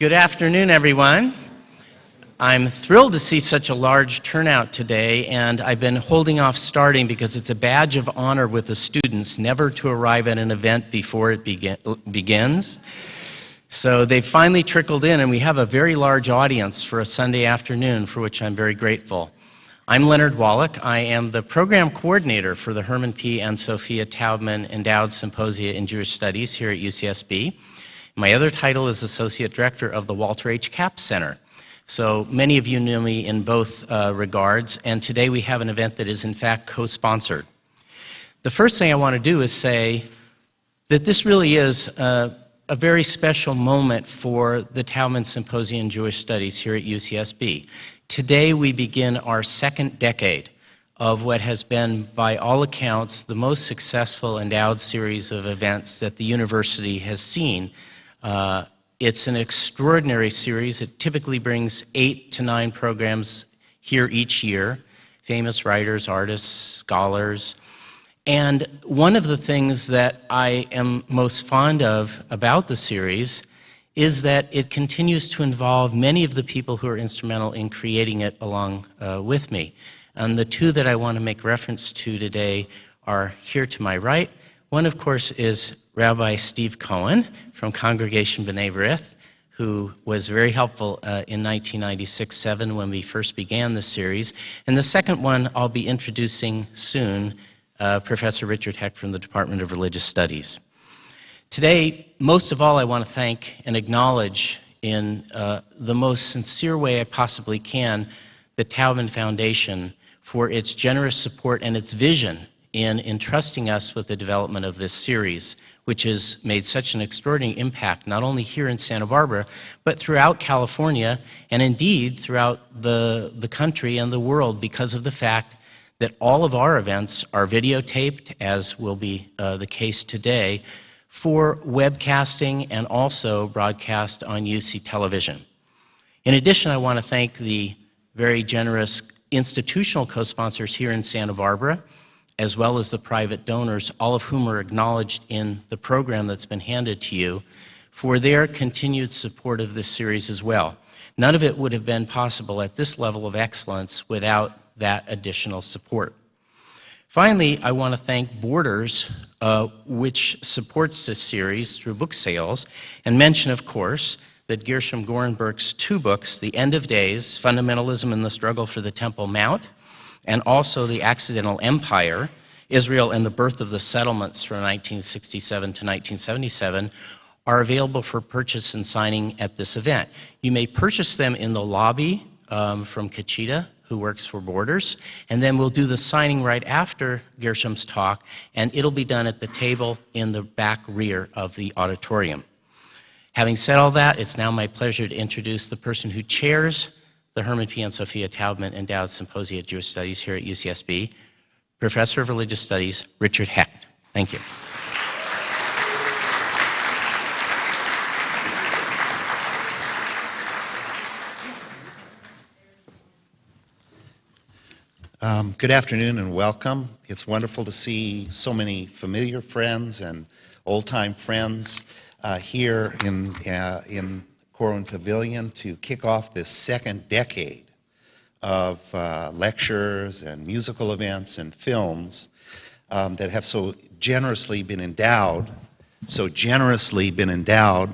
Good afternoon, everyone. I'm thrilled to see such a large turnout today, and I've been holding off starting because it's a badge of honor with the students never to arrive at an event before it begins. So they've finally trickled in, and we have a very large audience for a Sunday afternoon, for which I'm very grateful. I'm Leonard Wallach. I am the program coordinator for the Herman P. and Sophia Taubman Endowed Symposia in Jewish Studies here at UCSB. My other title is Associate Director of the Walter H. Capps Center. So many of you know me in both regards, and today we have an event that is in fact co-sponsored. The first thing I want to do is say that this really is a very special moment for the Taubman Symposia in Jewish Studies here at UCSB. Today we begin our second decade of what has been, by all accounts, the most successful endowed series of events that the university has seen. It's an extraordinary series. It typically brings 8 to 9 programs here each year, famous writers, artists, scholars. And one of the things that I am most fond of about the series is that it continues to involve many of the people who are instrumental in creating it along with me. And the two that I want to make reference to today are here to my right. One, of course, is Rabbi Steve Cohen from Congregation B'nai B'rith, who was very helpful in 1996-7 when we first began this series. And the second one I'll be introducing soon, Professor Richard Hecht from the Department of Religious Studies. Today, most of all, I want to thank and acknowledge in the most sincere way I possibly can the Taubman Foundation for its generous support and its vision in entrusting us with the development of this series, which has made such an extraordinary impact, not only here in Santa Barbara, but throughout California, and indeed throughout the country and the world, because of the fact that all of our events are videotaped, as will be the case today, for webcasting and also broadcast on UC television. In addition, I want to thank the very generous institutional co-sponsors here in Santa Barbara, as well as the private donors, all of whom are acknowledged in the program that's been handed to you, for their continued support of this series as well. None of it would have been possible at this level of excellence without that additional support. Finally, I want to thank Borders, which supports this series through book sales, and mention, of course, that Gershom Gorenberg's 2 books, The End of Days, Fundamentalism and the Struggle for the Temple Mount, and also The Accidental Empire, Israel and the Birth of the Settlements from 1967 to 1977, are available for purchase and signing at this event. You may purchase them in the lobby from Kachita, who works for Borders, and then we'll do the signing right after Gershom's talk, and it'll be done at the table in the back rear of the auditorium. Having said all that, it's now my pleasure to introduce the person who chairs the Herman P. and Sophia Taubman Endowed Symposia of Jewish Studies here at UCSB, Professor of Religious Studies, Richard Hecht. Thank you. Good afternoon and welcome. It's wonderful to see so many familiar friends and old-time friends here in Corwin Pavilion to kick off this second decade of lectures and musical events and films that have so generously been endowed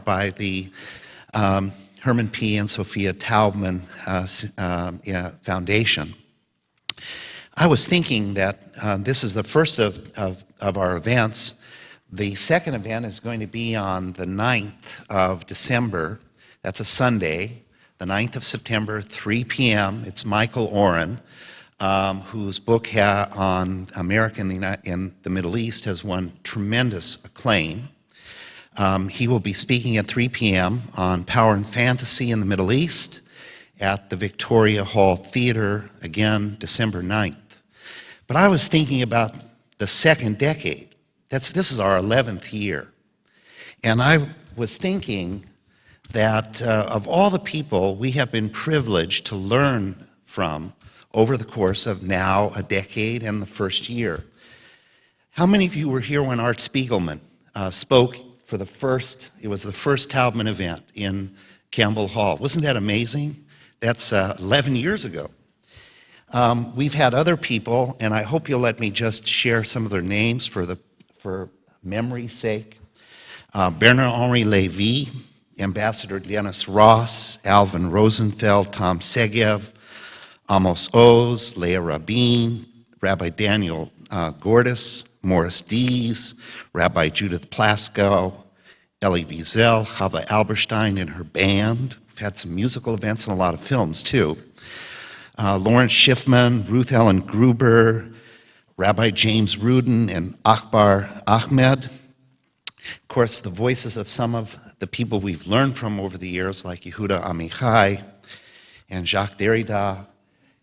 by the Herman P. and Sophia Taubman Foundation. I was thinking that this is the first of our events. The second event is going to be on the 9th of December. That's a Sunday, the 9th of September, 3 p.m. It's Michael Oren, whose book on America in the Middle East has won tremendous acclaim. He will be speaking at 3 p.m. on Power and Fantasy in the Middle East at the Victoria Hall Theater, again, December 9th. But I was thinking about the second decade. This is our 11th year. And I was thinking that of all the people we have been privileged to learn from over the course of now a decade and the first year, how many of you were here when Art Spiegelman spoke for the first Taubman event in Campbell Hall. Wasn't that amazing? That's 11 years ago. We've had other people, and I hope you'll let me just share some of their names for memory's sake. Bernard-Henri Lévy, Ambassador Dennis Ross, Alvin Rosenfeld, Tom Segev, Amos Oz, Leah Rabin, Rabbi Daniel Gordis, Morris Dees, Rabbi Judith Plaskow, Elie Wiesel, Chava Alberstein and her band. We've had some musical events and a lot of films, too. Lawrence Schiffman, Ruth Ellen Gruber, Rabbi James Rudin, and Akbar Ahmed. Of course, the voices of some of the people we've learned from over the years, like Yehuda Amichai, and Jacques Derrida,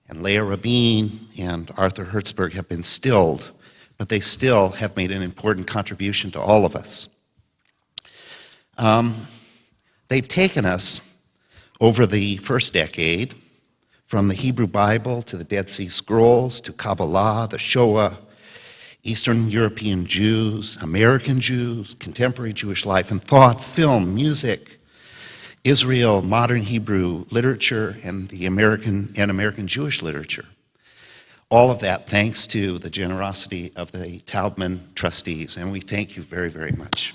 and Leah Rabin, and Arthur Hertzberg have been stilled, but they still have made an important contribution to all of us. They've taken us over the first decade from the Hebrew Bible to the Dead Sea Scrolls to Kabbalah, the Shoah, Eastern European Jews, American Jews, contemporary Jewish life and thought, film, music, Israel, modern Hebrew literature, and American Jewish literature. All of that thanks to the generosity of the Taubman trustees, and we thank you very, very much.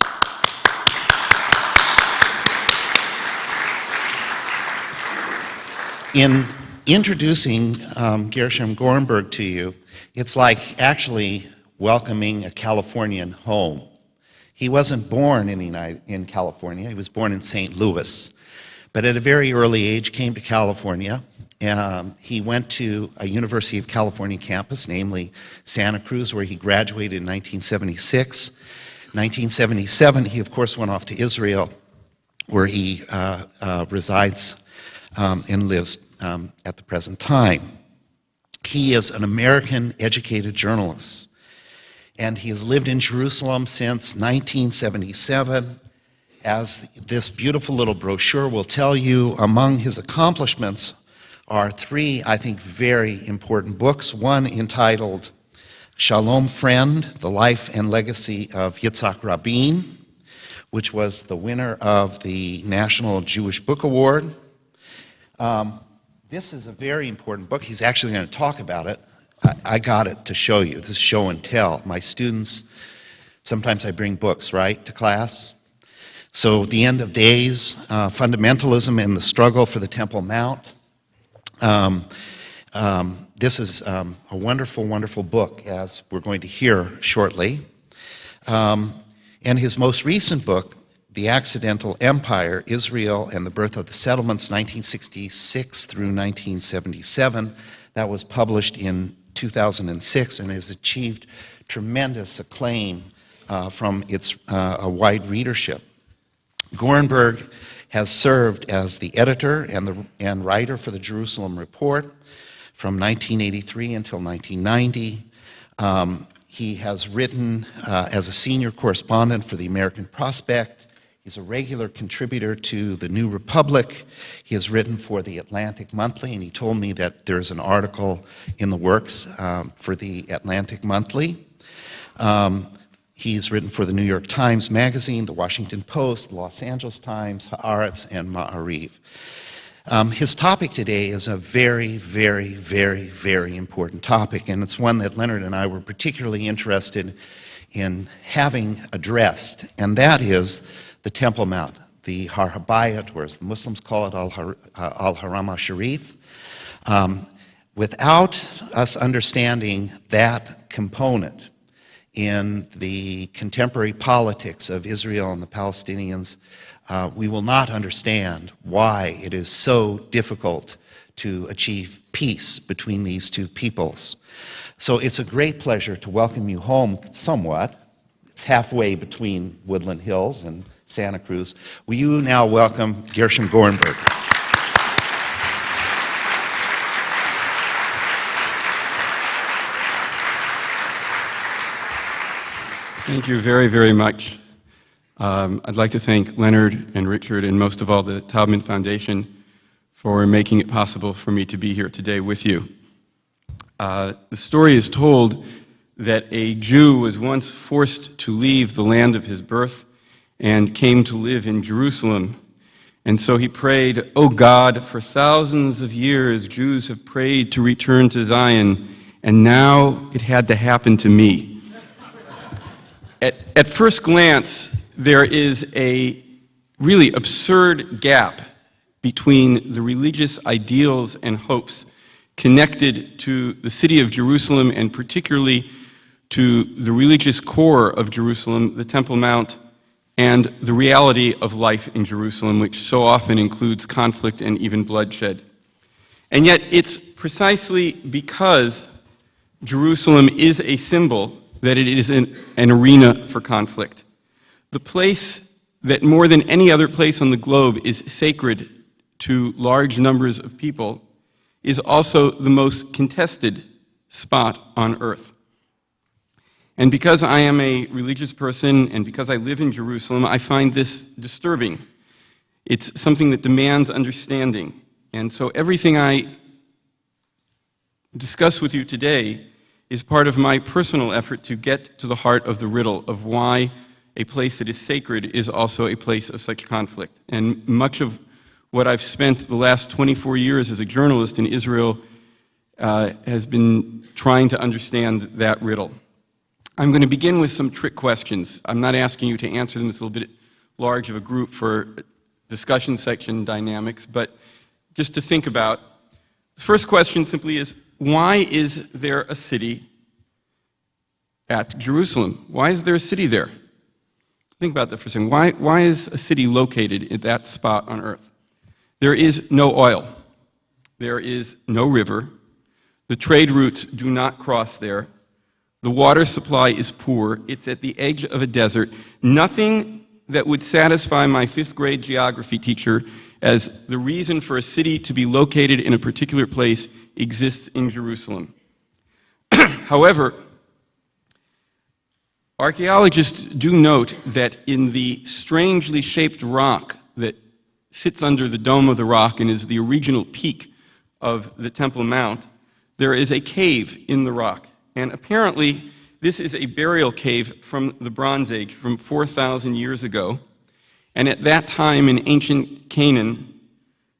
In introducing Gershom Gorenberg to you, it's like actually welcoming a Californian home. He wasn't born in California, he was born in St. Louis, but at a very early age came to California. He went to a University of California campus, namely Santa Cruz, where he graduated in 1976. 1977, he of course went off to Israel, where he resides and lives at the present time. He is an American educated journalist, and he has lived in Jerusalem since 1977. As this beautiful little brochure will tell you, among his accomplishments are three, I think, very important books. One entitled Shalom Friend, The Life and Legacy of Yitzhak Rabin, which was the winner of the National Jewish Book Award. This is a very important book. He's actually going to talk about it. I got it to show you. This is show and tell. My students, sometimes I bring books, right, to class. So The End of Days, Fundamentalism and the Struggle for the Temple Mount. This is a wonderful, wonderful book, as we're going to hear shortly. And his most recent book, The Accidental Empire, Israel and the Birth of the Settlements, 1966 through 1977. That was published in 2006 and has achieved tremendous acclaim from its a wide readership. Gorenberg has served as the editor and writer for the Jerusalem Report from 1983 until 1990. He has written as a senior correspondent for the American Prospect. He's a regular contributor to the New Republic. He has written for the Atlantic Monthly, and he told me that there's an article in the works for the Atlantic Monthly. He's written for the New York Times Magazine, the Washington Post, the Los Angeles Times, Haaretz, and Ma'ariv. His topic today is a very, very, very, very important topic, and it's one that Leonard and I were particularly interested in having addressed, and that is the Temple Mount, the Har Habayit, or as the Muslims call it, Al-Haram al-Sharif. Without us understanding that component in the contemporary politics of Israel and the Palestinians, we will not understand why it is so difficult to achieve peace between these two peoples. So it's a great pleasure to welcome you home somewhat. It's halfway between Woodland Hills and Santa Cruz. Will you now welcome Gershom Gorenberg? Thank you very, very much. I'd like to thank Leonard and Richard and most of all the Taubman Foundation for making it possible for me to be here today with you. The story is told that a Jew was once forced to leave the land of his birth and came to live in Jerusalem. And so he prayed, "O God, for thousands of years Jews have prayed to return to Zion, and now it had to happen to me." At first glance, there is a really absurd gap between the religious ideals and hopes connected to the city of Jerusalem, and particularly to the religious core of Jerusalem, the Temple Mount, and the reality of life in Jerusalem, which so often includes conflict and even bloodshed. And yet it's precisely because Jerusalem is a symbol that it is an arena for conflict. The place that more than any other place on the globe is sacred to large numbers of people is also the most contested spot on earth. And because I am a religious person and because I live in Jerusalem, I find this disturbing. It's something that demands understanding. And so everything I discuss with you today is part of my personal effort to get to the heart of the riddle of why a place that is sacred is also a place of such conflict. And much of what I've spent the last 24 years as a journalist in Israel has been trying to understand that riddle. I'm going to begin with some trick questions. I'm not asking you to answer them. It's a little bit large of a group for discussion section dynamics, but just to think about. The first question simply is, why is there a city at Jerusalem? Why is there a city there? Think about that for a second. Why is a city located at that spot on earth? There is no oil. There is no river. The trade routes do not cross there. The water supply is poor. It's at the edge of a desert. Nothing that would satisfy my fifth grade geography teacher as the reason for a city to be located in a particular place exists in Jerusalem. However, archaeologists do note that in the strangely shaped rock that sits under the dome of the rock and is the original peak of the Temple Mount, there is a cave in the rock. And apparently, this is a burial cave from the Bronze Age, from 4,000 years ago. And at that time in ancient Canaan,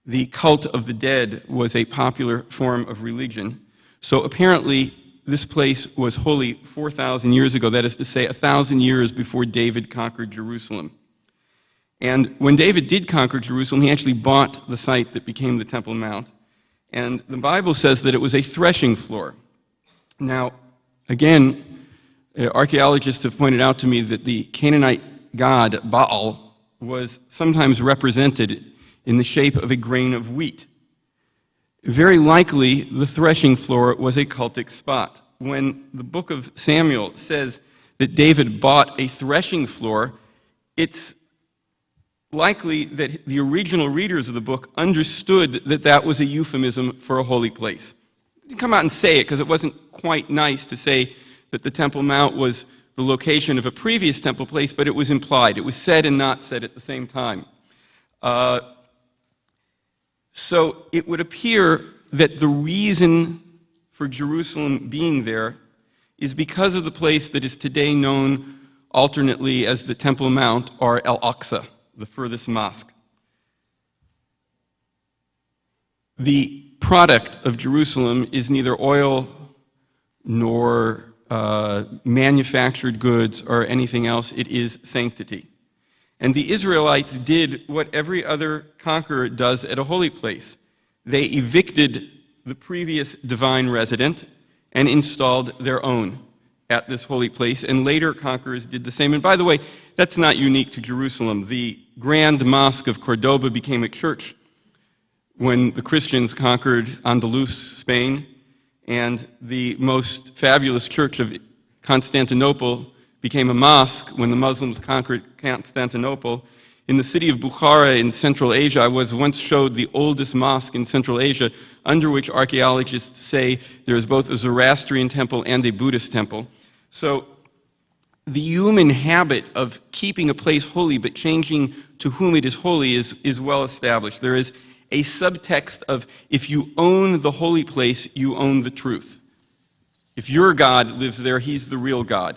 the cult of the dead was a popular form of religion. So apparently, this place was holy 4,000 years ago, that is to say, 1,000 years before David conquered Jerusalem. And when David did conquer Jerusalem, he actually bought the site that became the Temple Mount. And the Bible says that it was a threshing floor. Now, again, archaeologists have pointed out to me that the Canaanite god Baal was sometimes represented in the shape of a grain of wheat. Very likely, the threshing floor was a cultic spot. When the book of Samuel says that David bought a threshing floor, it's likely that the original readers of the book understood that that was a euphemism for a holy place. They didn't come out and say it because it wasn't quite nice to say that the Temple Mount was the location of a previous temple place, but it was implied. It was said and not said at the same time. So it would appear that the reason for Jerusalem being there is because of the place that is today known alternately as the Temple Mount or Al-Aqsa, the furthest mosque. The product of Jerusalem is neither oil nor manufactured goods or anything else. It is sanctity. And the Israelites did what every other conqueror does at a holy place. They evicted the previous divine resident and installed their own at this holy place, and later conquerors did the same. And by the way, that's not unique to Jerusalem. The Grand Mosque of Cordoba became a church when the Christians conquered Andalus, Spain, and the most fabulous church of Constantinople became a mosque when the Muslims conquered Constantinople. In the city of Bukhara in Central Asia, I was once showed the oldest mosque in Central Asia, under which archaeologists say there is both a Zoroastrian temple and a Buddhist temple. So the human habit of keeping a place holy but changing to whom it is holy is well established. There is a subtext of, if you own the holy place, you own the truth. If your God lives there, he's the real God.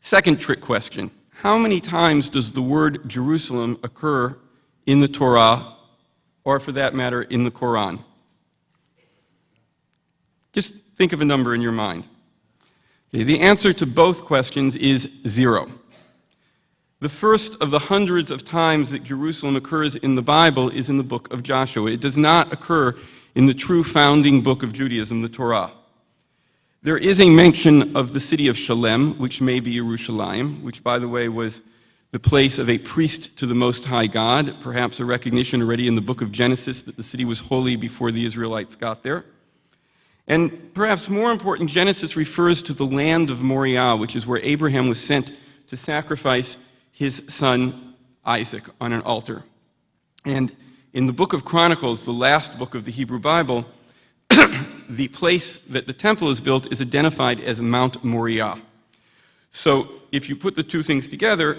Second trick question. How many times does the word Jerusalem occur in the Torah, or for that matter, in the Quran? Just think of a number in your mind. Okay, the answer to both questions is 0. The first of the hundreds of times that Jerusalem occurs in the Bible is in the book of Joshua. It does not occur in the true founding book of Judaism, the Torah. There is a mention of the city of Shalem, which may be Yerushalayim, which, by the way, was the place of a priest to the Most High God, perhaps a recognition already in the book of Genesis that the city was holy before the Israelites got there. And perhaps more important, Genesis refers to the land of Moriah, which is where Abraham was sent to sacrifice his son Isaac on an altar. And in the book of Chronicles, the last book of the Hebrew Bible, the place that the temple is built is identified as Mount Moriah. So if you put the two things together,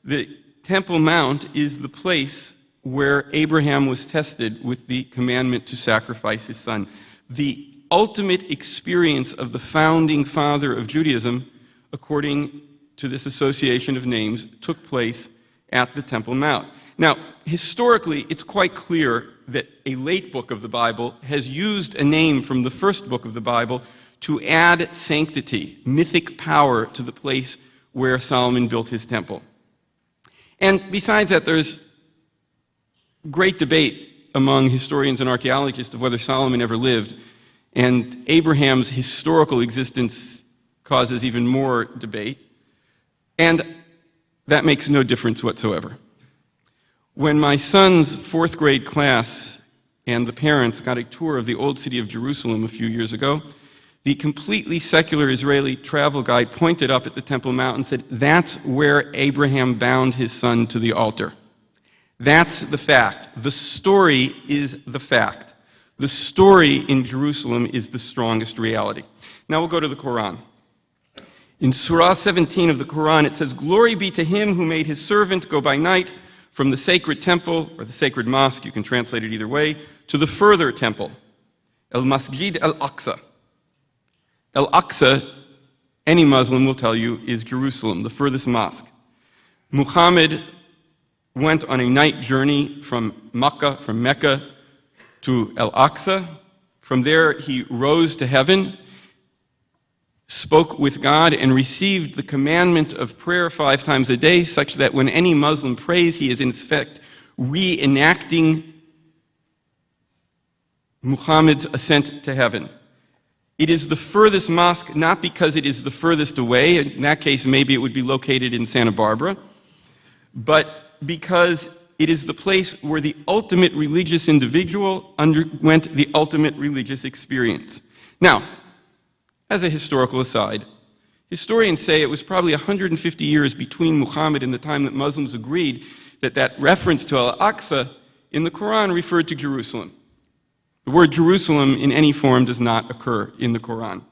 the Temple Mount is the place where Abraham was tested with the commandment to sacrifice his son. The ultimate experience of the founding father of Judaism, according to this association of names, took place at the Temple Mount. Now, historically, it's quite clear that a late book of the Bible has used a name from the first book of the Bible to add sanctity, mythic power, to the place where Solomon built his temple. And besides that, there's great debate among historians and archaeologists of whether Solomon ever lived, and Abraham's historical existence causes even more debate, and that makes no difference whatsoever. When my son's 4th grade class and the parents got a tour of the old city of Jerusalem a few years ago, the completely secular Israeli travel guide pointed up at the Temple Mount and said, "That's where Abraham bound his son to the altar." That's the fact. The story is the fact. The story in Jerusalem is the strongest reality. Now we'll go to the Quran. In Surah 17 of the Quran, it says, "Glory be to him who made his servant go by night from the sacred temple," or the sacred mosque, you can translate it either way, "to the further temple, al-Masjid al-Aqsa." Al-Aqsa, any Muslim will tell you, is Jerusalem, the furthest mosque. Muhammad went on a night journey from Mecca to Al-Aqsa. From there, he rose to heaven, spoke with God, and received the commandment of prayer 5 times a day, such that when any Muslim prays, he is in effect reenacting Muhammad's ascent to heaven. It is the furthest mosque, not because it is the furthest away, in that case maybe it would be located in Santa Barbara, but because it is the place where the ultimate religious individual underwent the ultimate religious experience. Now, as a historical aside, historians say it was probably 150 years between Muhammad and the time that Muslims agreed that that reference to Al-Aqsa in the Quran referred to Jerusalem. The word Jerusalem in any form does not occur in the Quran.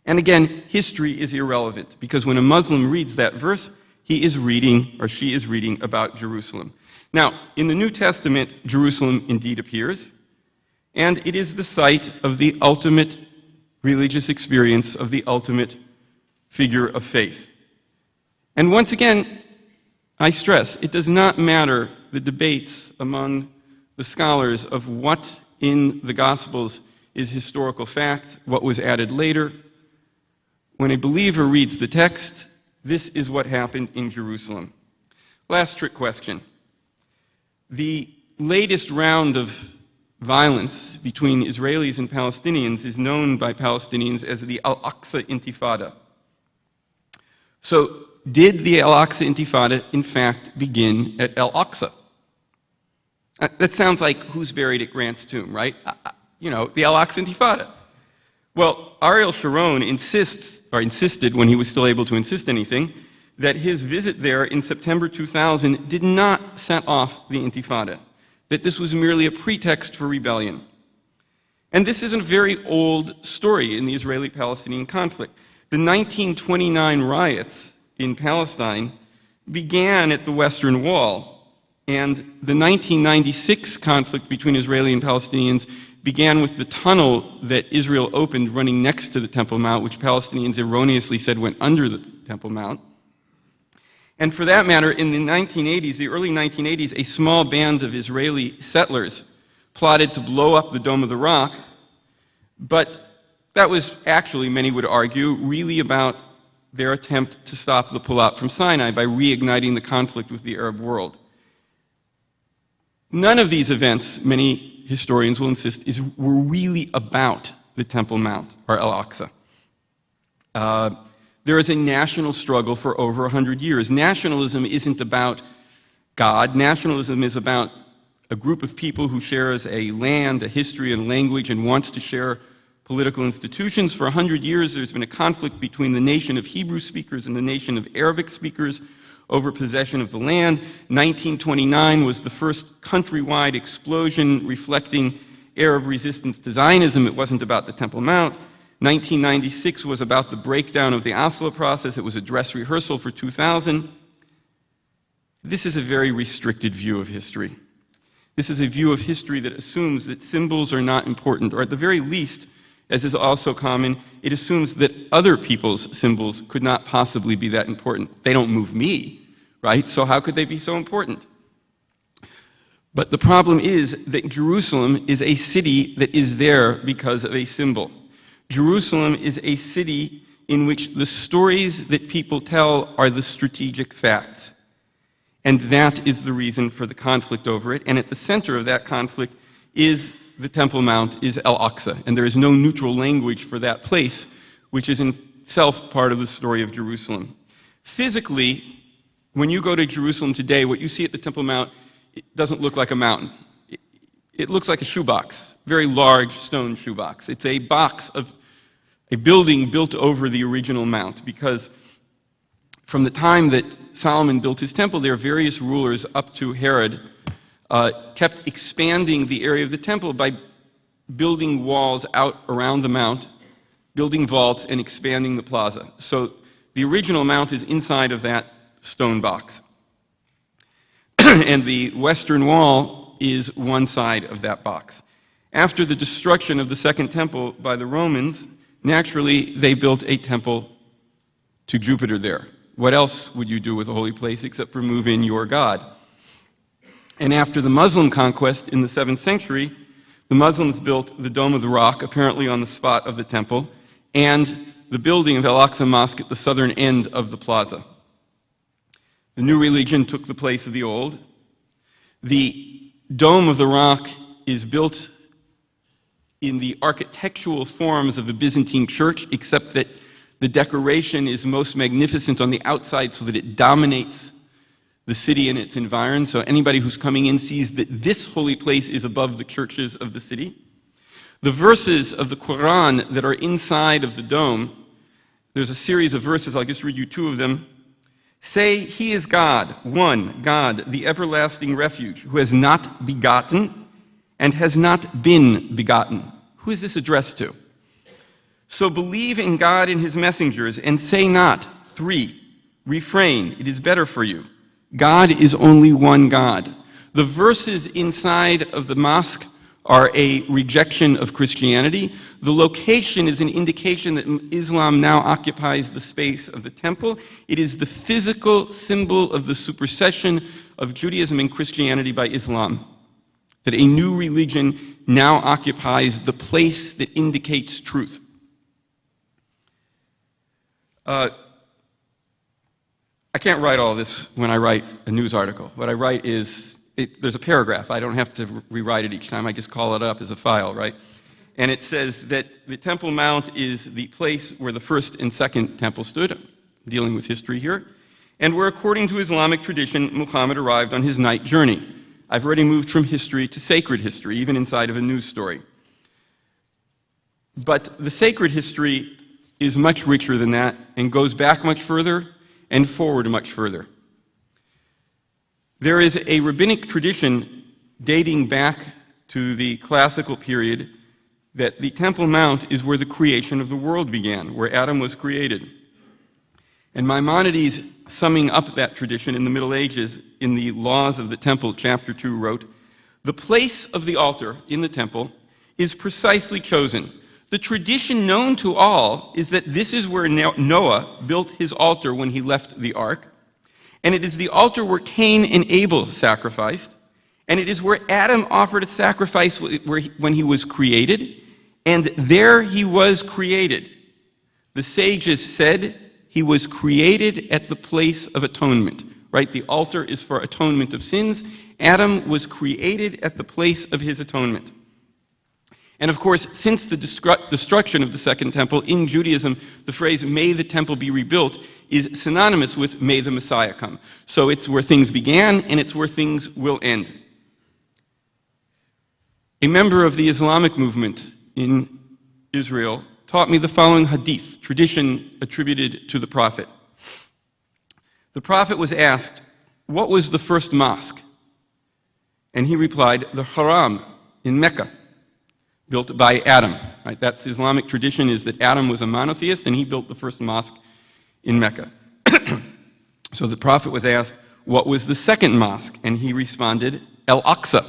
And again, history is irrelevant, because when a Muslim reads that verse, he is reading, or she is reading, about Jerusalem. Now, in the New Testament, Jerusalem indeed appears, and it is the site of the ultimate religious experience of the ultimate figure of faith. And once again, I stress, it does not matter the debates among the scholars of what in the Gospels is historical fact, what was added later. When a believer reads the text, this is what happened in Jerusalem. Last trick question. The latest round of violence between Israelis and Palestinians is known by Palestinians as the Al-Aqsa Intifada. So, did the Al-Aqsa Intifada in fact begin at Al-Aqsa? That sounds like who's buried at Grant's tomb, right? The Al-Aqsa Intifada. Well, Ariel Sharon insisted, when he was still able to insist anything, that his visit there in September 2000 did not set off the Intifada, that this was merely a pretext for rebellion. And this is a very old story in the Israeli-Palestinian conflict. The 1929 riots in Palestine began at the Western Wall, and the 1996 conflict between Israeli and Palestinians began with the tunnel that Israel opened running next to the Temple Mount, which Palestinians erroneously said went under the Temple Mount. And for that matter, in the 1980s, the early 1980s, a small band of Israeli settlers plotted to blow up the Dome of the Rock, but that was actually, many would argue, really about their attempt to stop the pullout from Sinai by reigniting the conflict with the Arab world. None of these events, many historians will insist, were really about the Temple Mount, or Al-Aqsa. There is a national struggle for over 100 years. Nationalism isn't about God. Nationalism is about a group of people who shares a land, a history, and language, and wants to share political institutions. For 100 years, there's been a conflict between the nation of Hebrew speakers and the nation of Arabic speakers over possession of the land. 1929 was the first countrywide explosion reflecting Arab resistance to Zionism. It wasn't about the Temple Mount. 1996 was about the breakdown of the Oslo process. It was a dress rehearsal for 2000. This is a very restricted view of history. This is a view of history that assumes that symbols are not important, or at the very least, as is also common, it assumes that other people's symbols could not possibly be that important. They don't move me, right? So how could they be so important? But the problem is that Jerusalem is a city that is there because of a symbol. Jerusalem is a city in which the stories that people tell are the strategic facts. And that is the reason for the conflict over it. And at the center of that conflict is the Temple Mount, is Al-Aqsa. And there is no neutral language for that place, which is in itself part of the story of Jerusalem. Physically, when you go to Jerusalem today, what you see at the Temple Mount, it doesn't look like a mountain. It looks like a shoebox, very large stone shoebox. It's a box of a building built over the original mount, because from the time that Solomon built his temple, there are various rulers up to Herod kept expanding the area of the temple by building walls out around the mount, building vaults, and expanding the plaza. So the original mount is inside of that stone box. And the western wall is one side of that box. After the destruction of the Second Temple by the Romans, naturally they built a temple to Jupiter there. What else would you do with a holy place except for move in your God? And after the Muslim conquest in the 7th century, the Muslims built the Dome of the Rock, apparently on the spot of the temple, and the building of Al-Aqsa Mosque at the southern end of the plaza. The new religion took the place of the old. The Dome of the Rock is built in the architectural forms of the Byzantine church, except that the decoration is most magnificent on the outside so that it dominates the city and its environs. So anybody who's coming in sees that this holy place is above the churches of the city. The verses of the Quran that are inside of the dome, there's a series of verses, I'll just read you two of them. Say, He is God, one, God, the everlasting refuge, who has not begotten and has not been begotten. Who is this addressed to? So believe in God and His messengers, and say not, 3, refrain, it is better for you. God is only one God. The verses inside of the mosque are a rejection of Christianity. The location is an indication that Islam now occupies the space of the temple. It is the physical symbol of the supersession of Judaism and Christianity by Islam, that a new religion now occupies the place that indicates truth. I can't write all this when I write a news article. What I write is, there's a paragraph. I don't have to rewrite it each time. I just call it up as a file, right? And it says that the Temple Mount is the place where the first and second temple stood, dealing with history here, and where, according to Islamic tradition, Muhammad arrived on his night journey. I've already moved from history to sacred history, even inside of a news story. But the sacred history is much richer than that and goes back much further and forward much further. There is a rabbinic tradition dating back to the classical period that the Temple Mount is where the creation of the world began, where Adam was created. And Maimonides, summing up that tradition in the Middle Ages, in the Laws of the Temple, chapter 2, wrote, "The place of the altar in the temple is precisely chosen. The tradition known to all is that this is where Noah built his altar when he left the ark, And it is the altar where Cain and Abel sacrificed, and it is where Adam offered a sacrifice when he was created, and there he was created. The sages said he was created at the place of atonement, right? The altar is for atonement of sins. Adam was created at the place of his atonement. And of course, since the destruction of the Second Temple in Judaism, the phrase, may the temple be rebuilt, is synonymous with may the Messiah come. So it's where things began, and it's where things will end. A member of the Islamic movement in Israel taught me the following hadith, tradition attributed to the Prophet. The Prophet was asked, what was the first mosque? And he replied, the Haram in Mecca, built by Adam. Right? That's Islamic tradition, is that Adam was a monotheist and he built the first mosque in Mecca. So the Prophet was asked, what was the second mosque? And he responded, Al-Aqsa.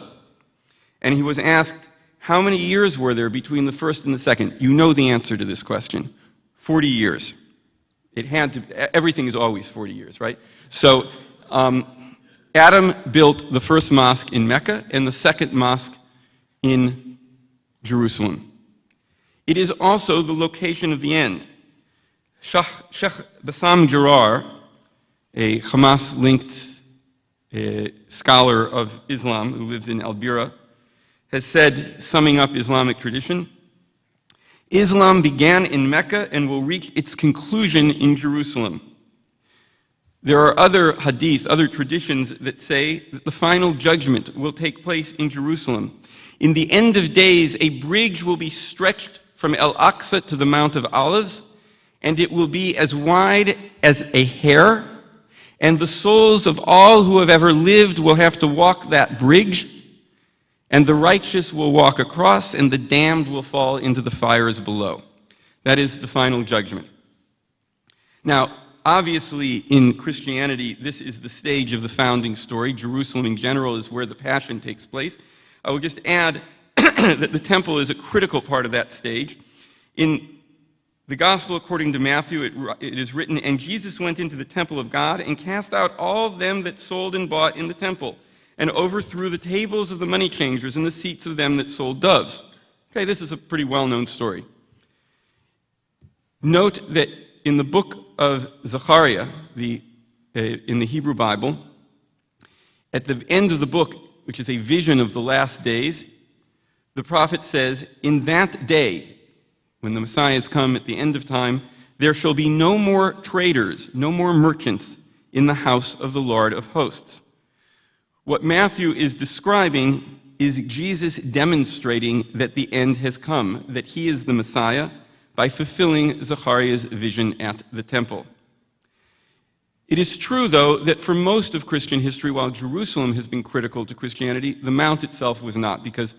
And he was asked, how many years were there between the first and the second? You know the answer to this question. 40 years. It had to, everything is always 40 years, right? So Adam built the first mosque in Mecca and the second mosque in Jerusalem. It is also the location of the end. Sheikh Bassam Jarrar, a Hamas-linked scholar of Islam who lives in Albira, has said, summing up Islamic tradition, Islam began in Mecca and will reach its conclusion in Jerusalem. There are other hadith, other traditions that say that the final judgment will take place in Jerusalem. In the end of days, a bridge will be stretched from Al-Aqsa to the Mount of Olives, and it will be as wide as a hair, and the souls of all who have ever lived will have to walk that bridge, and the righteous will walk across, and the damned will fall into the fires below. That is the final judgment. Now, obviously, in Christianity, this is the stage of the founding story. Jerusalem in general is where the Passion takes place. I will just add that the temple is a critical part of that stage. In the Gospel according to Matthew, it is written, and Jesus went into the temple of God and cast out all them that sold and bought in the temple, and overthrew the tables of the money changers and the seats of them that sold doves. Okay, this is a pretty well-known story. Note that in the book of Zechariah, in the Hebrew Bible, at the end of the book, which is a vision of the last days, the prophet says, in that day, when the Messiah has come at the end of time, there shall be no more traders, no more merchants in the house of the Lord of hosts. What Matthew is describing is Jesus demonstrating that the end has come, that he is the Messiah, by fulfilling Zechariah's vision at the temple. It is true, though, that for most of Christian history, while Jerusalem has been critical to Christianity, the Mount itself was not, because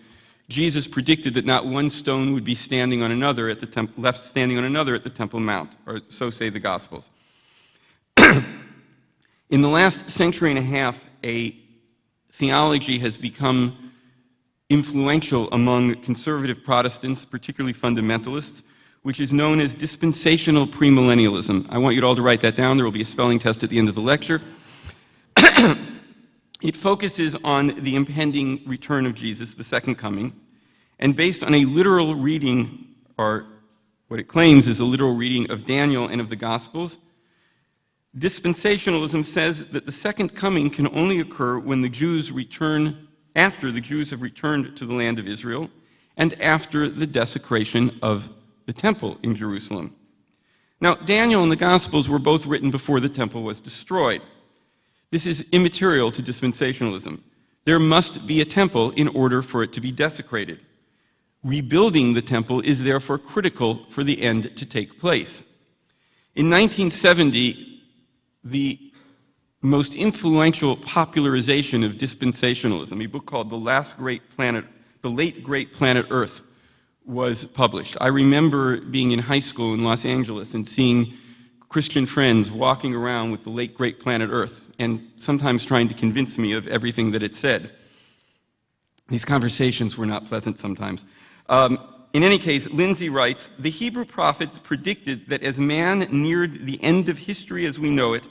Jesus predicted that not one stone would be standing on another at the left standing on another at the Temple Mount, or so say the Gospels. In the last century and a half, a theology has become influential among conservative Protestants, particularly fundamentalists, which is known as dispensational premillennialism. I want you all to write that down. There will be a spelling test at the end of the lecture. It focuses on the impending return of Jesus, the second coming, and based on a literal reading, or what it claims is a literal reading of Daniel and of the Gospels, dispensationalism says that the second coming can only occur when the Jews return, after the Jews have returned to the land of Israel, and after the desecration of the temple in Jerusalem. Now, Daniel and the Gospels were both written before the temple was destroyed. This is immaterial to dispensationalism. There must be a temple in order for it to be desecrated. Rebuilding the temple is therefore critical for the end to take place. In 1970, the most influential popularization of dispensationalism, a book called The Late Great Planet Earth, was published. I remember being in high school in Los Angeles and seeing Christian friends walking around with the late great planet Earth and sometimes trying to convince me of everything that it said. These conversations were not pleasant sometimes. In any case, Lindsay writes, the Hebrew prophets predicted that as man neared the end of history as we know it,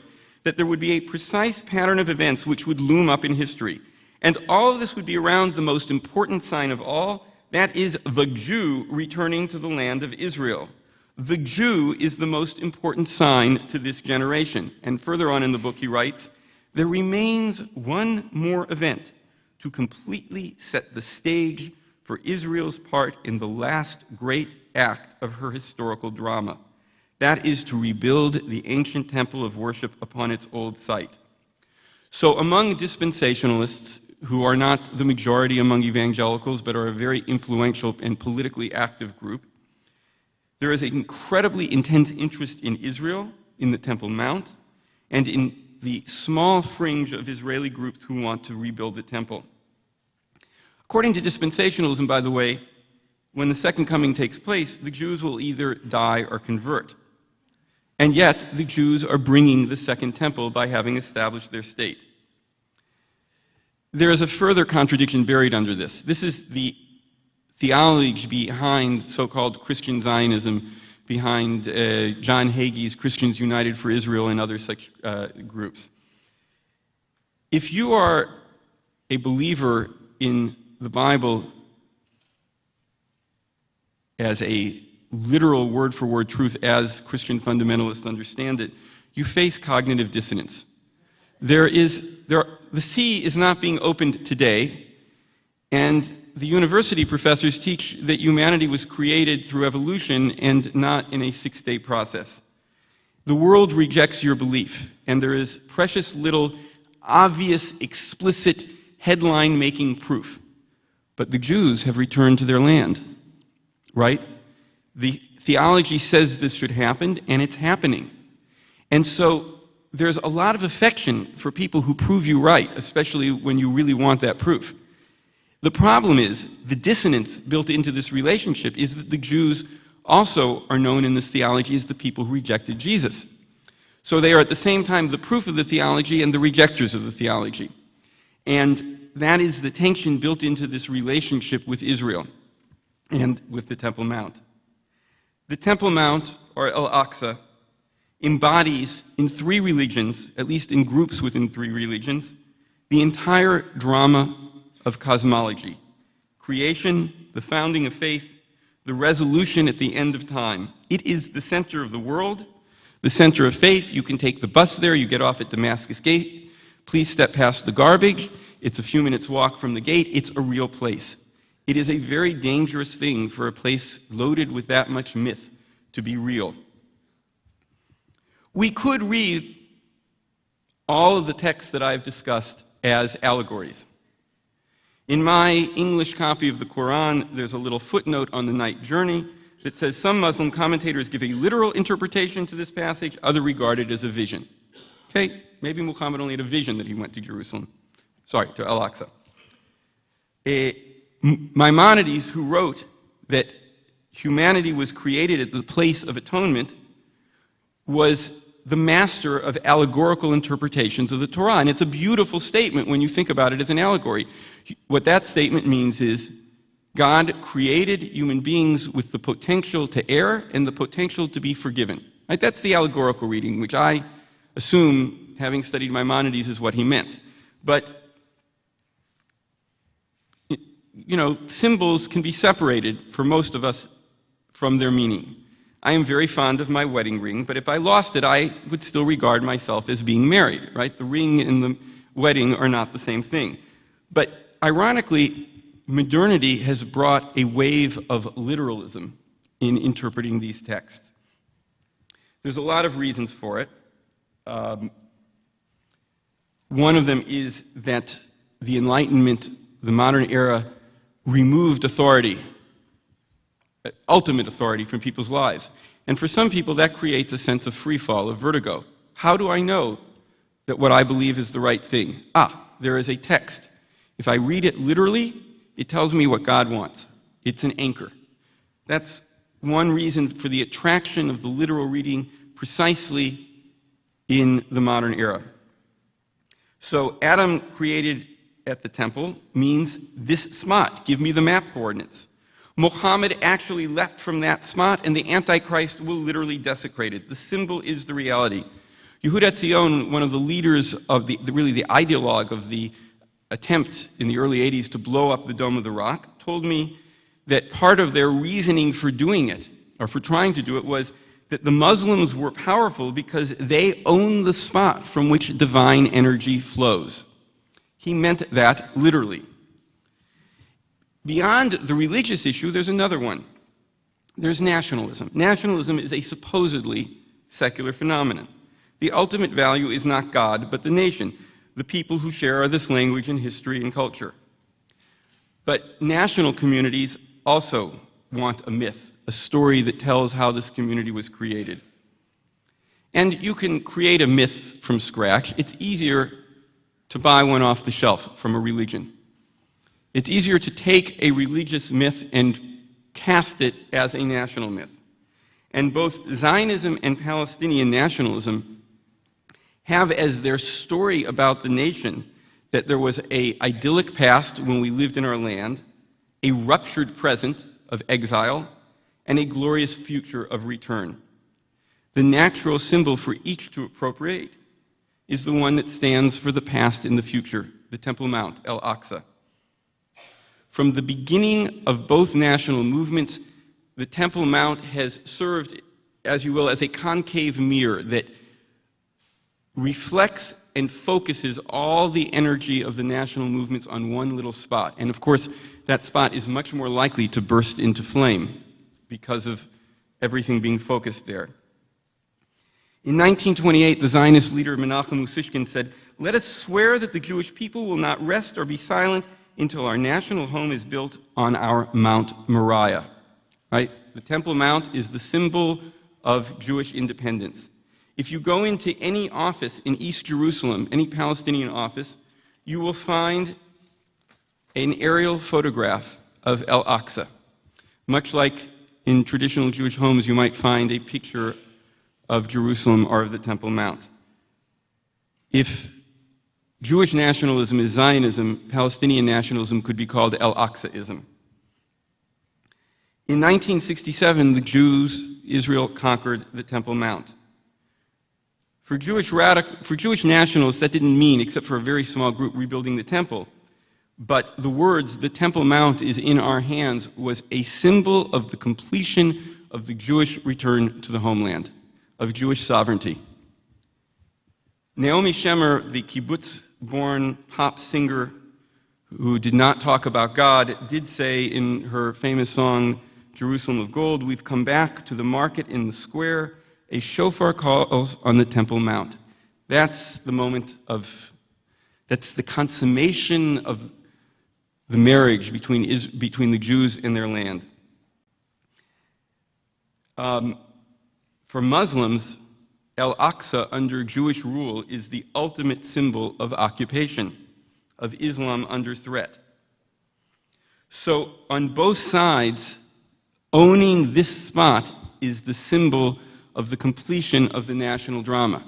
that there would be a precise pattern of events which would loom up in history. And all of this would be around the most important sign of all, that is the Jew returning to the land of Israel. The Jew is the most important sign to this generation. And further on in the book he writes, there remains one more event to completely set the stage for Israel's part in the last great act of her historical drama. That is to rebuild the ancient temple of worship upon its old site. So among dispensationalists, who are not the majority among evangelicals, but are a very influential and politically active group, there is an incredibly intense interest in Israel, in the Temple Mount, and in the small fringe of Israeli groups who want to rebuild the temple. According to dispensationalism, by the way, when the second coming takes place, the Jews will either die or convert. And yet, the Jews are bringing the second temple by having established their state. There is a further contradiction buried under this. This is the theology behind so-called Christian Zionism, behind John Hagee's Christians United for Israel and other such groups. If you are a believer in the Bible as a literal word-for-word truth as Christian fundamentalists understand it, you face cognitive dissonance. The sea is not being opened today, and the university professors teach that humanity was created through evolution and not in a six-day process. The world rejects your belief, and there is precious little obvious, explicit, headline-making proof. But the Jews have returned to their land, right? The theology says this should happen, and it's happening. And so there's a lot of affection for people who prove you right, especially when you really want that proof. The problem is, the dissonance built into this relationship is that the Jews also are known in this theology as the people who rejected Jesus. So they are at the same time the proof of the theology and the rejectors of the theology. And that is the tension built into this relationship with Israel and with the Temple Mount. The Temple Mount, or Al-Aqsa, embodies in three religions, at least in groups within three religions, the entire drama of cosmology: creation, the founding of faith, the resolution at the end of time. It is the center of the world, the center of faith. You can take the bus there, you get off at Damascus Gate, please step past the garbage. It's a few minutes walk from the gate. It's a real place. It is a very dangerous thing for a place loaded with that much myth to be real. We could read all of the texts that I've discussed as allegories. In my English copy of the Quran, there's a little footnote on the night journey that says some Muslim commentators give a literal interpretation to this passage, others regard it as a vision. Okay, maybe Muhammad only had a vision that he went to Jerusalem. Sorry, to Al-Aqsa. Maimonides, who wrote that humanity was created at the place of atonement, was the master of allegorical interpretations of the Torah. And it's a beautiful statement when you think about it as an allegory. What that statement means is God created human beings with the potential to err and the potential to be forgiven. Right? That's the allegorical reading, which I assume, having studied Maimonides, is what he meant. But you know, symbols can be separated for most of us from their meaning. I am very fond of my wedding ring, but if I lost it, I would still regard myself as being married, right? The ring and the wedding are not the same thing. But ironically, modernity has brought a wave of literalism in interpreting these texts. There's a lot of reasons for it. One of them is that the Enlightenment, the modern era, removed authority, ultimate authority, from people's lives. And for some people, that creates a sense of free fall, of vertigo. How do I know that what I believe is the right thing? There is a text. If I read it literally, it tells me what God wants. It's an anchor. That's one reason for the attraction of the literal reading precisely in the modern era. So Adam created at the temple means this spot. Give me the map coordinates. Muhammad actually left from that spot, and the Antichrist will literally desecrate it. The symbol is the reality. Yehuda Tzion, one of the leaders of really the ideologue of the attempt in the early 80s to blow up the Dome of the Rock, told me that part of their reasoning for doing it, or for trying to do it, was that the Muslims were powerful because they own the spot from which divine energy flows. He meant that literally. Beyond the religious issue, there's another one. There's nationalism. Nationalism is a supposedly secular phenomenon. The ultimate value is not God, but the nation, the people who share this language and history and culture. But national communities also want a myth, a story that tells how this community was created. And you can create a myth from scratch. It's easier to buy one off the shelf from a religion. It's easier to take a religious myth and cast it as a national myth. And both Zionism and Palestinian nationalism have as their story about the nation that there was an idyllic past when we lived in our land, a ruptured present of exile, and a glorious future of return. The natural symbol for each to appropriate is the one that stands for the past and the future, the Temple Mount, Al-Aqsa. From the beginning of both national movements, the Temple Mount has served, as you will, as a concave mirror that reflects and focuses all the energy of the national movements on one little spot. And of course, that spot is much more likely to burst into flame because of everything being focused there. In 1928, the Zionist leader Menachem Usishkin said, "Let us swear that the Jewish people will not rest or be silent until our national home is built on our Mount Moriah." Right? The Temple Mount is the symbol of Jewish independence. If you go into any office in East Jerusalem, any Palestinian office, you will find an aerial photograph of Al-Aqsa. Much like in traditional Jewish homes, you might find a picture of Jerusalem or of the Temple Mount. If Jewish nationalism is Zionism, Palestinian nationalism could be called Al-Aqsaism. In 1967, the Jews, Israel conquered the Temple Mount. For Jewish nationalists, that didn't mean, except for a very small group, rebuilding the temple. But the words, "the Temple Mount is in our hands," was a symbol of the completion of the Jewish return to the homeland, of Jewish sovereignty. Naomi Shemer, the kibbutz-born pop singer who did not talk about God, did say in her famous song, "Jerusalem of Gold," "We've come back to the market in the square. A shofar calls on the Temple Mount." That's the moment that's the consummation of the marriage between the Jews and their land. For Muslims, Al-Aqsa under Jewish rule is the ultimate symbol of occupation, of Islam under threat. So on both sides, owning this spot is the symbol of the completion of the national drama.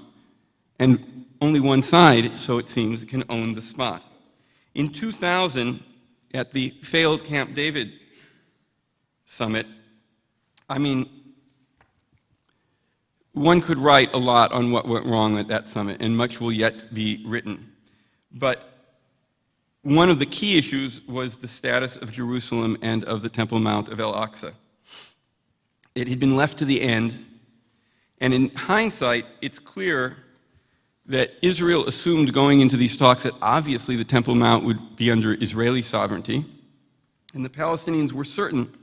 And only one side, so it seems, can own the spot. In 2000, at the failed Camp David summit, one could write a lot on what went wrong at that summit, and much will yet be written. But one of the key issues was the status of Jerusalem and of the Temple Mount of Al-Aqsa. It had been left to the end, and in hindsight, it's clear that Israel assumed going into these talks that obviously the Temple Mount would be under Israeli sovereignty, and the Palestinians were certain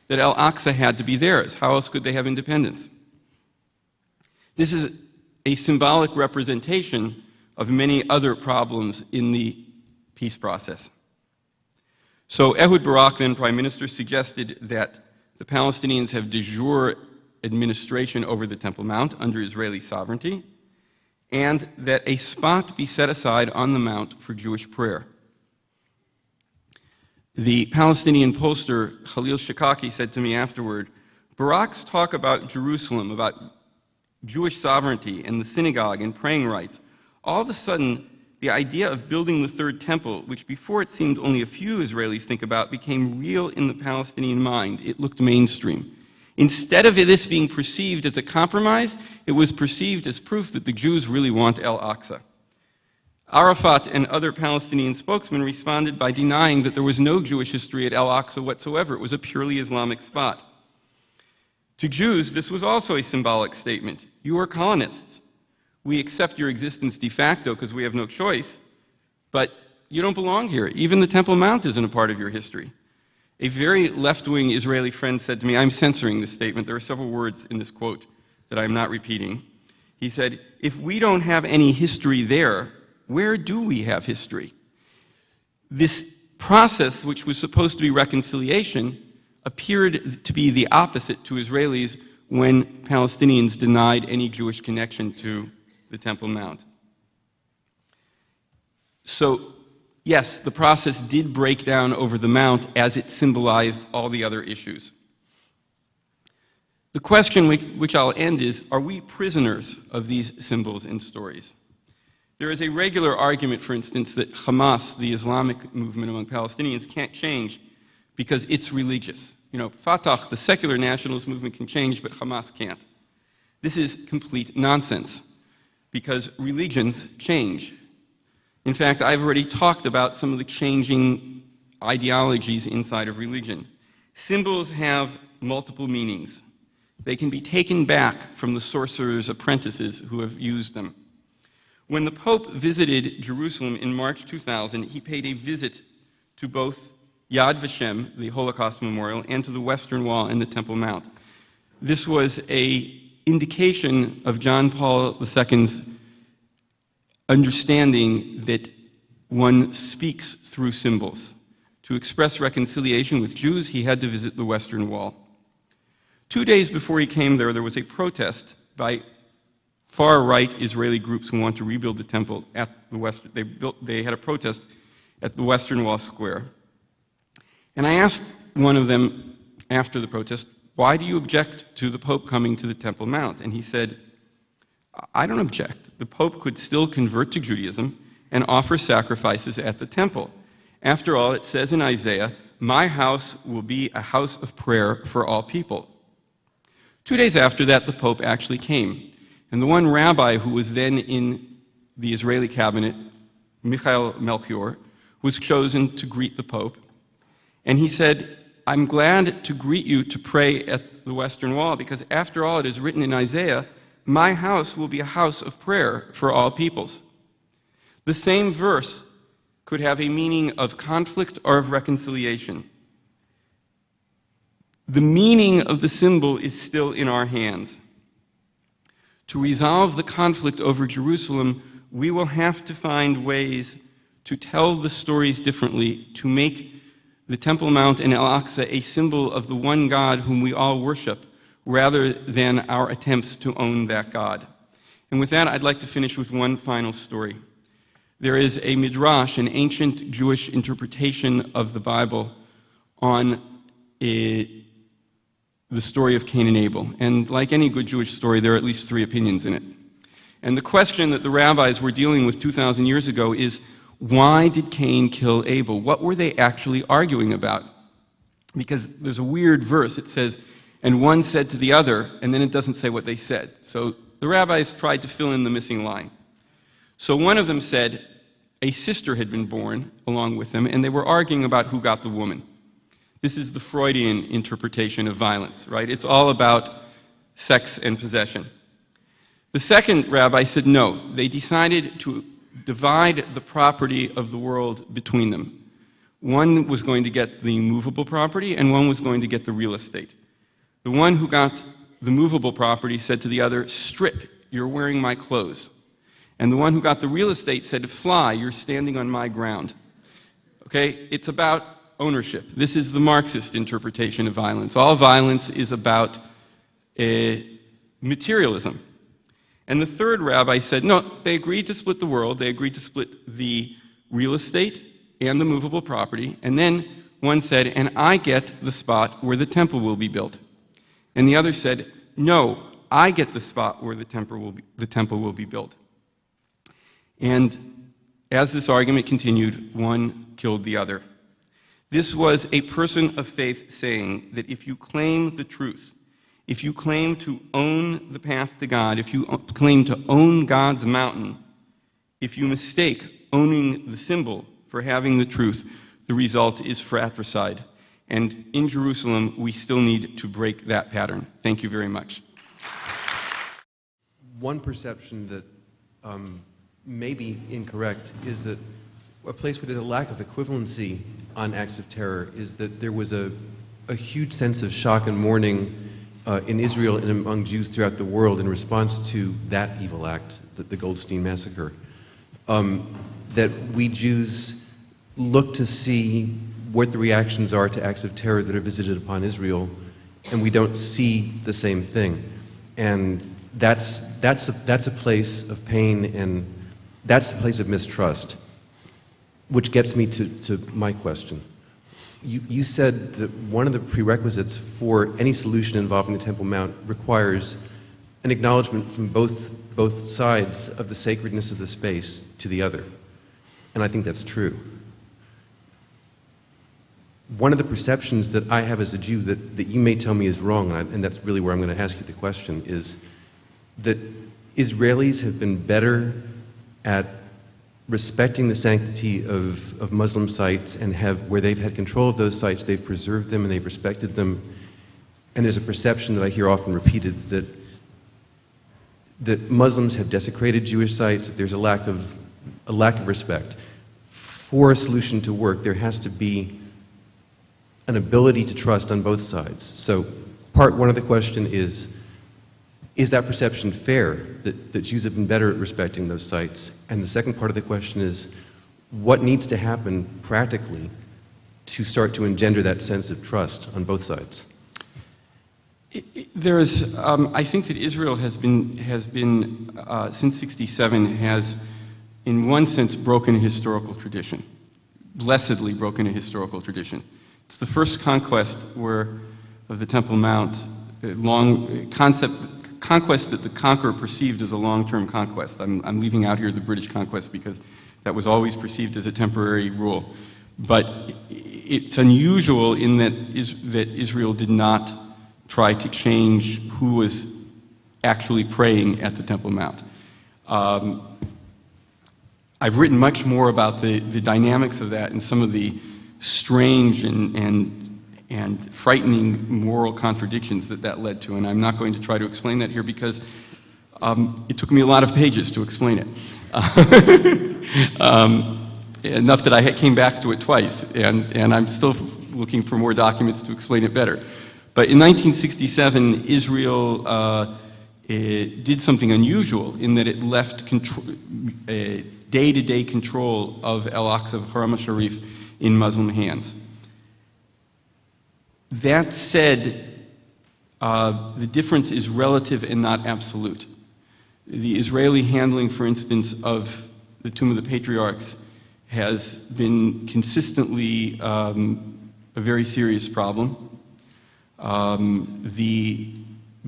that Al-Aqsa had to be theirs. How else could they have independence? This is a symbolic representation of many other problems in the peace process. So Ehud Barak, then Prime Minister, suggested that the Palestinians have de jure administration over the Temple Mount under Israeli sovereignty, and that a spot be set aside on the Mount for Jewish prayer. The Palestinian pollster Khalil Shikaki said to me afterward, "Barak's talk about Jerusalem, about Jewish sovereignty and the synagogue and praying rights, all of a sudden the idea of building the third temple, which before it seemed only a few Israelis think about, became real in the Palestinian mind. It looked mainstream. Instead of this being perceived as a compromise, it was perceived as proof that the Jews really want Al-Aqsa. Arafat and other Palestinian spokesmen responded by denying that there was no Jewish history at Al-Aqsa whatsoever. It was a purely Islamic spot. To Jews, this was also a symbolic statement. You are colonists. We accept your existence de facto because we have no choice, but you don't belong here. Even the Temple Mount isn't a part of your history. A very left-wing Israeli friend said to me, I'm censoring this statement. There are several words in this quote that I'm not repeating. He said, if we don't have any history there, where do we have history? This process, which was supposed to be reconciliation, appeared to be the opposite to Israelis when Palestinians denied any Jewish connection to the Temple Mount. So, yes, the process did break down over the Mount as it symbolized all the other issues. The question which I'll end is, are we prisoners of these symbols and stories? There is a regular argument, for instance, that Hamas, the Islamic movement among Palestinians, can't change because it's religious. You know, Fatah, the secular nationalist movement, can change, but Hamas can't. This is complete nonsense because religions change. In fact, I've already talked about some of the changing ideologies inside of religion. Symbols have multiple meanings. They can be taken back from the sorcerer's apprentices who have used them. When the Pope visited Jerusalem in March 2000, he paid a visit to both Yad Vashem, the Holocaust Memorial, and to the Western Wall and the Temple Mount. This was an indication of John Paul II's understanding that one speaks through symbols. To express reconciliation with Jews, he had to visit the Western Wall. 2 days before he came there was a protest by far-right Israeli groups who want to rebuild the temple at the Western. They had a protest at the Western Wall Square. And I asked one of them after the protest, why do you object to the Pope coming to the Temple Mount? And he said, I don't object. The Pope could still convert to Judaism and offer sacrifices at the temple. After all, it says in Isaiah, my house will be a house of prayer for all people. 2 days after that, the Pope actually came. And the one rabbi who was then in the Israeli cabinet, Michael Melchior, was chosen to greet the Pope. And he said, I'm glad to greet you to pray at the Western Wall, because after all, it is written in Isaiah, my house will be a house of prayer for all peoples. The same verse could have a meaning of conflict or of reconciliation. The meaning of the symbol is still in our hands. To resolve the conflict over Jerusalem, we will have to find ways to tell the stories differently, to make the Temple Mount and Al-Aqsa a symbol of the one God whom we all worship, rather than our attempts to own that God. And with that, I'd like to finish with one final story. There is a midrash, an ancient Jewish interpretation of the Bible on the story of Cain and Abel. And like any good Jewish story, there are at least 3 opinions in it. And the question that the rabbis were dealing with 2,000 years ago is, why did Cain kill Abel? What were they actually arguing about? Because there's a weird verse. It says, and one said to the other, and then it doesn't say what they said. So the rabbis tried to fill in the missing line. So one of them said a sister had been born along with them, and they were arguing about who got the woman. This is the Freudian interpretation of violence, right? It's all about sex and possession. The second rabbi said no. They decided to divide the property of the world between them. One was going to get the movable property, and one was going to get the real estate. The one who got the movable property said to the other, strip, you're wearing my clothes. And the one who got the real estate said, fly, you're standing on my ground. Okay, it's about ownership. This is the Marxist interpretation of violence. All violence is about materialism. And the third rabbi said, no, they agreed to split the world. They agreed to split the real estate and the movable property. And then one said, and I get the spot where the temple will be built. And the other said, no, I get the spot where the temple will be built. And as this argument continued, one killed the other. This was a person of faith saying that if you claim the truth, If you claim to own the path to God, if you claim to own God's mountain, if you mistake owning the symbol for having the truth, the result is fratricide. And in Jerusalem, we still need to break that pattern. Thank you very much. One perception that may be incorrect is that a place where there's a lack of equivalency on acts of terror is that there was a huge sense of shock and mourning in Israel and among Jews throughout the world in response to that evil act, the Goldstein massacre. That we Jews look to see what the reactions are to acts of terror that are visited upon Israel, and we don't see the same thing. And that's a place of pain, and that's a place of mistrust, which gets me to my question. You said that one of the prerequisites for any solution involving the Temple Mount requires an acknowledgement from both sides of the sacredness of the space to the other. And I think that's true. One of the perceptions that I have as a Jew that you may tell me is wrong, and that's really where I'm going to ask you the question, is that Israelis have been better at respecting the sanctity of Muslim sites and where they've had control of those sites, they've preserved them and they've respected them. And there's a perception that I hear often repeated that Muslims have desecrated Jewish sites, that there's a lack of respect. For a solution to work, there has to be an ability to trust on both sides. So part one of the question is that perception fair, that Jews have been better at respecting those sites? And the second part of the question is, what needs to happen practically to start to engender that sense of trust on both sides? I think that Israel has been since '67, has, in one sense, broken a historical tradition, blessedly broken a historical tradition. It's the first conquest of the Temple Mount, conquest that the conqueror perceived as a long-term conquest. I'm leaving out here the British conquest because that was always perceived as a temporary rule. But it's unusual in that Israel did not try to change who was actually praying at the Temple Mount. I've written much more about the dynamics of that and some of the strange and frightening moral contradictions that led to, and I'm not going to try to explain that here because it took me a lot of pages to explain it. Enough that I came back to it twice, and I'm still looking for more documents to explain it better. But in 1967, Israel did something unusual in that it left day-to-day control of Al-Aqsa, Haram al-Sharif, in Muslim hands. That said, the difference is relative and not absolute. The Israeli handling, for instance, of the Tomb of the Patriarchs has been consistently a very serious problem. The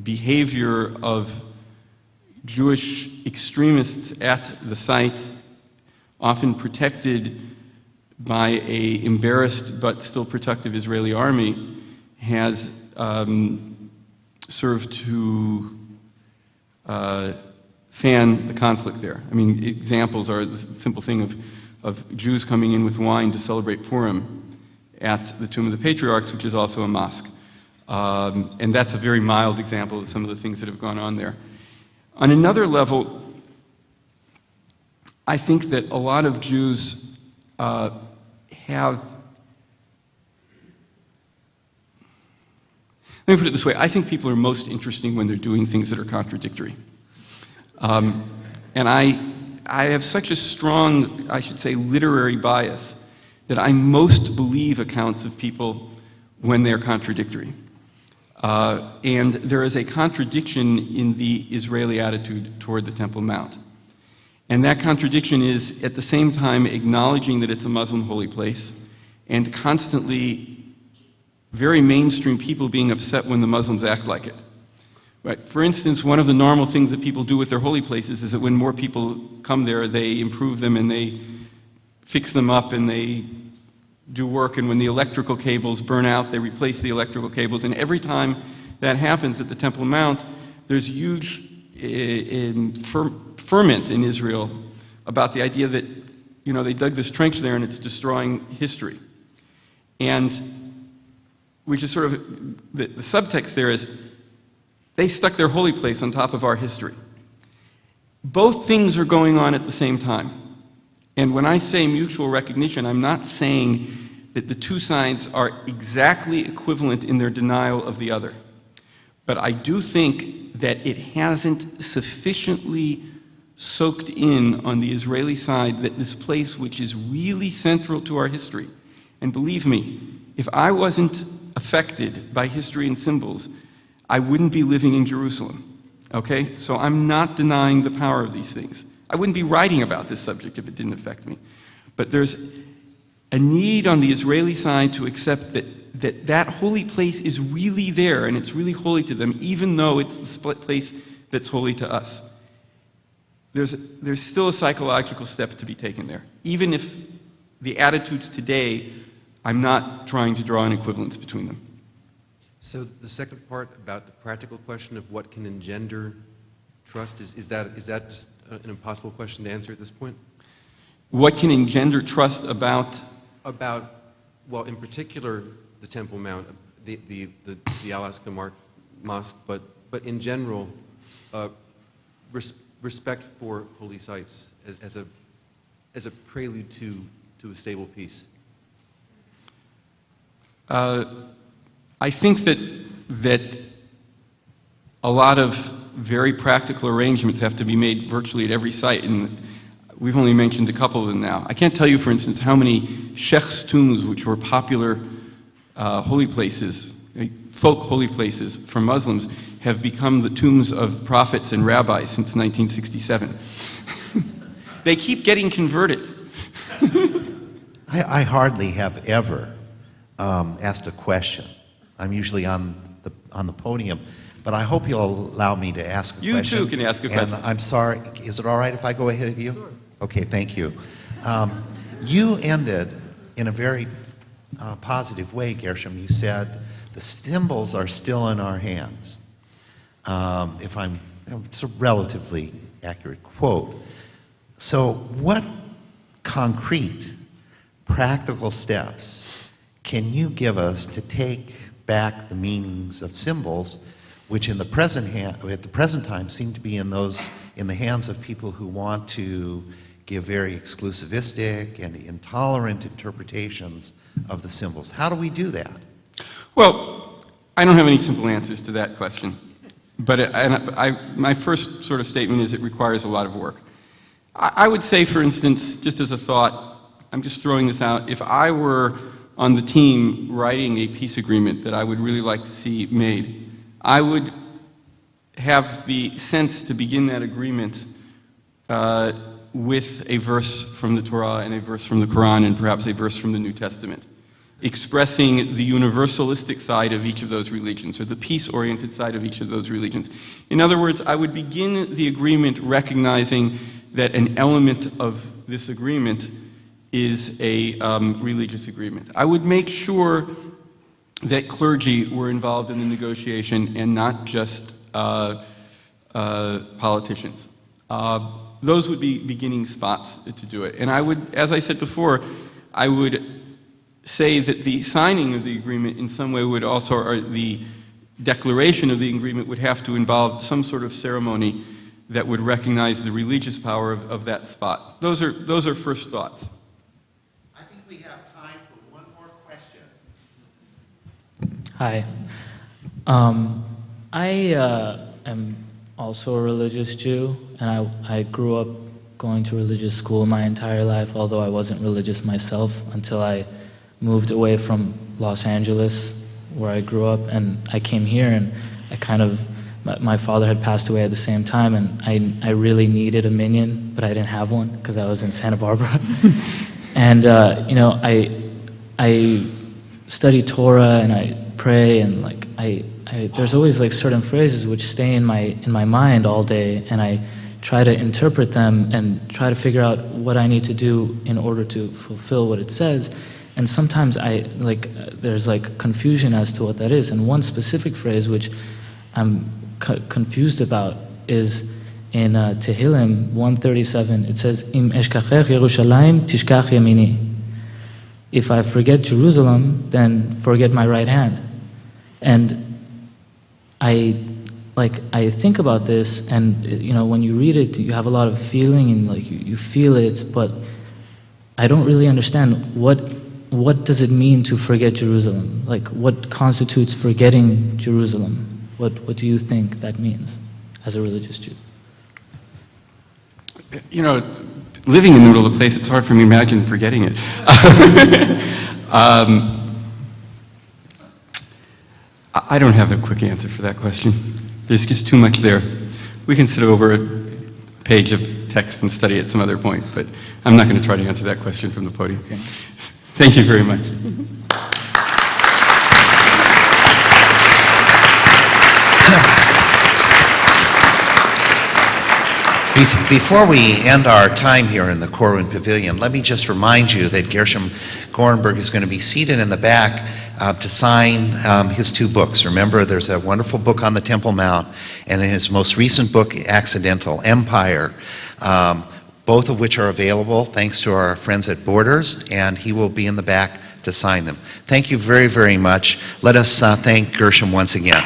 behavior of Jewish extremists at the site, often protected by an embarrassed but still protective Israeli army, has served to fan the conflict there. I mean, examples are the simple thing of Jews coming in with wine to celebrate Purim at the Tomb of the Patriarchs, which is also a mosque. And that's a very mild example of some of the things that have gone on there. On another level, I think that a lot of Jews have... Let me put it this way. I think people are most interesting when they're doing things that are contradictory. And I have such a strong, I should say, literary bias that I most believe accounts of people when they're contradictory. And there is a contradiction in the Israeli attitude toward the Temple Mount. And that contradiction is, at the same time, acknowledging that it's a Muslim holy place and constantly very mainstream people being upset when the Muslims act like it. Right? For instance, one of the normal things that people do with their holy places is that when more people come there, they improve them and they fix them up and they do work, and when the electrical cables burn out, they replace the electrical cables, and every time that happens at the Temple Mount, there's huge ferment in Israel about the idea that, you know, they dug this trench there and it's destroying history. And which is sort of, the subtext there is, they stuck their holy place on top of our history. Both things are going on at the same time. And when I say mutual recognition, I'm not saying that the two sides are exactly equivalent in their denial of the other. But I do think that it hasn't sufficiently soaked in on the Israeli side that this place, which is really central to our history, and believe me, if I wasn't affected by history and symbols, I wouldn't be living in Jerusalem, okay? So I'm not denying the power of these things. I wouldn't be writing about this subject if it didn't affect me. But there's a need on the Israeli side to accept that holy place is really there and it's really holy to them, even though it's the split place that's holy to us. There's still a psychological step to be taken there. Even if the attitudes today, I'm not trying to draw an equivalence between them. So the second part about the practical question of what can engender trust, is that just an impossible question to answer at this point? What can engender trust about? About, well, in particular, the Temple Mount, the Al-Aqsa Mosque, but in general, respect for holy sites as a prelude to a stable peace. I think that a lot of very practical arrangements have to be made virtually at every site, and we've only mentioned a couple of them now. I can't tell you, for instance, how many sheikhs' tombs, which were popular holy places, folk holy places for Muslims, have become the tombs of prophets and rabbis since 1967. They keep getting converted. I hardly have ever asked a question. I'm usually on the podium, but I hope you'll allow me to ask a question. You too can ask a question. And I'm sorry, is it all right if I go ahead of you? Sure. Okay, thank you. You ended in a very positive way, Gershom. You said the symbols are still in our hands. It's a relatively accurate quote. So what concrete, practical steps can you give us to take back the meanings of symbols, which at the present time seem to be in the hands of people who want to give very exclusivistic and intolerant interpretations of the symbols? How do we do that? Well, I don't have any simple answers to that question. But my first sort of statement is it requires a lot of work. I would say, for instance, just as a thought, I'm just throwing this out, if I were on the team writing a peace agreement that I would really like to see made, I would have the sense to begin that agreement with a verse from the Torah and a verse from the Quran and perhaps a verse from the New Testament, expressing the universalistic side of each of those religions, or the peace-oriented side of each of those religions. In other words, I would begin the agreement recognizing that an element of this agreement is a religious agreement. I would make sure that clergy were involved in the negotiation and not just politicians. Those would be beginning spots to do it. And I would, as I said before, I would say that the signing of the agreement in some way would also, or the declaration of the agreement would have to involve some sort of ceremony that would recognize the religious power of that spot. Those are first thoughts. I think we have time for one more question. Hi. I am also a religious Jew, and I grew up going to religious school my entire life, although I wasn't religious myself until I moved away from Los Angeles, where I grew up, and I came here, and my father had passed away at the same time, and I really needed a minyan, but I didn't have one because I was in Santa Barbara. And I study Torah and I pray, and there's always certain phrases which stay in my mind all day, and I try to interpret them and try to figure out what I need to do in order to fulfill what it says. And sometimes there's like confusion as to what that is. And one specific phrase which I'm confused about is in Tehillim 137. It says, "Im eshkachech Yerushalayim tishkach yamini." If I forget Jerusalem, then forget my right hand. And I think about this, and when you read it, you have a lot of feeling, and like you feel it, but I don't really understand what does it mean to forget Jerusalem? Like, what constitutes forgetting Jerusalem? What do you think that means as a religious Jew? Living in the middle of the place, it's hard for me to imagine forgetting it. I don't have a quick answer for that question. There's just too much there. We can sit over a page of text and study at some other point, but I'm not going to try to answer that question from the podium. Okay. Thank you very much. Before we end our time here in the Corwin Pavilion, let me just remind you that Gershom Gorenberg is going to be seated in the back to sign his 2 books. Remember, there's a wonderful book on the Temple Mount, and in his most recent book, Accidental, Empire, both of which are available thanks to our friends at Borders, and he will be in the back to sign them. Thank you very, very much. Let us thank Gershom once again.